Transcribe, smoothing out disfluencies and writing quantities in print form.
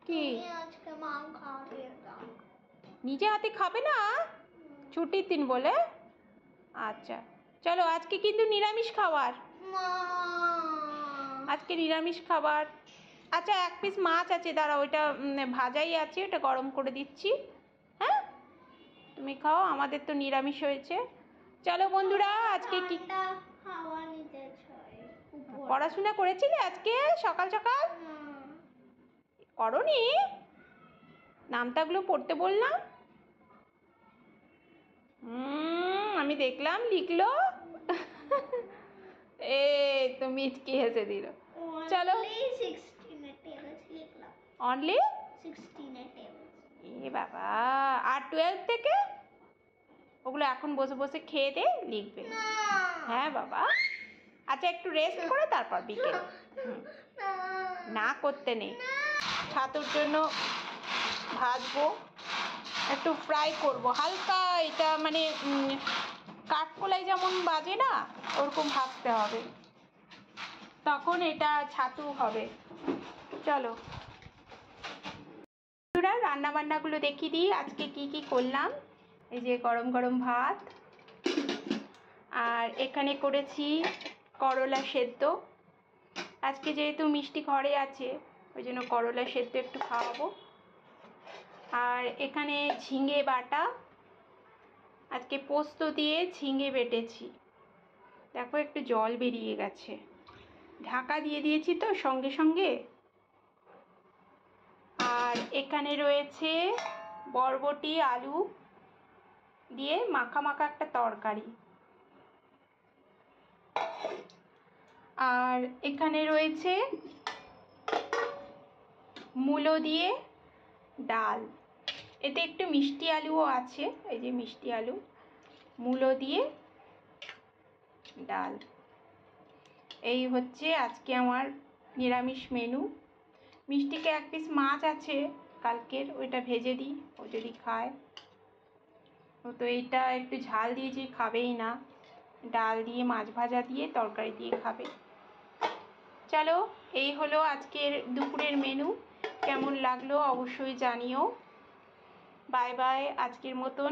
কি আজকে মা খাবে না, নিজে হাতে খাবে না? ছুটির দিন বলে? আচ্ছা চলো, আজকে কিন্তু নিরামিষ খাবার। মা আজকে নিরামিষ খাবার। আচ্ছা, এক পিস মাছ আছে, দাঁড়া, ওইটা ভাজাই আছে, ওটা গরম করে দিচ্ছি। হ্যাঁ, তুমি খাও, আমাদের তো নিরামিষ হয়েছে। চলো বন্ধুরা, আজকে কি খাওয়া নিতে চাই। পড়াশোনা করেছিলে আজকে সকাল সকাল? করনি? নামটাগুলো পড়তে বললাম। আমি দেখলাম লিখলো। এ তো মিচকি হেসে দিল। চলো, অনলি 16 এ বাবা, আর 12 থেকে ওগুলো এখন বসে বসে খেয়ে দে, লিখবে। হ্যাঁ বাবা, আচ্ছা একটু রেস্ট করে তারপর বিকেল। না করতে নেই। ছাতুর জন্য ভাজবো, একটু ফ্রাই করব হালকা, এটা মানে কাঠকোলাই যেমন বাজে না, ওরকম ভাজতে হবে, তখন এটা ছাতু হবে। চলো রান্না বান্নাগুলো দেখিয়ে দিই, আজকে কি কি করলাম। এই যে গরম গরম ভাত, আর এখানে করেছি করলা সেদ্ধ। আজকে যেহেতু মিষ্টি ঘরে আছে, ওই জন্য করলা সেদ্ধ একটু খাওয়াবো। আর এখানে ঝিঙে বাটা, আজকে পোস্ত দিয়ে ঝিঙে বেটেছি। দেখো একটু জল বেরিয়ে গেছে, ঢাকা দিয়ে দিয়েছি তো সঙ্গে সঙ্গে। আর এখানে রয়েছে বরবটি আলু দিয়ে মাখা মাখা একটা তরকারি। আর এখানে রয়েছে মূলো দিয়ে ডাল, এতে একটু মিষ্টি আলুও আছে, এই যে মিষ্টি আলু, মূলো দিয়ে ডাল। এই হচ্ছে আজকে আমার নিরামিষ মেনু। মিষ্টিকে এক পিস মাছ আছে কালকের, ওইটা ভেজে দিই, ও যদি খায়। ও তো এইটা একটু ঝাল দিয়েছি, খাবেই না, ডাল দিয়ে মাছ ভাজা দিয়ে তরকারি দিয়ে খাবে। চলো, এই হলো আজকের দুপুরের মেনু। কেমন লাগলো অবশ্যই জানিও। বাই বাই, আজকের মতন।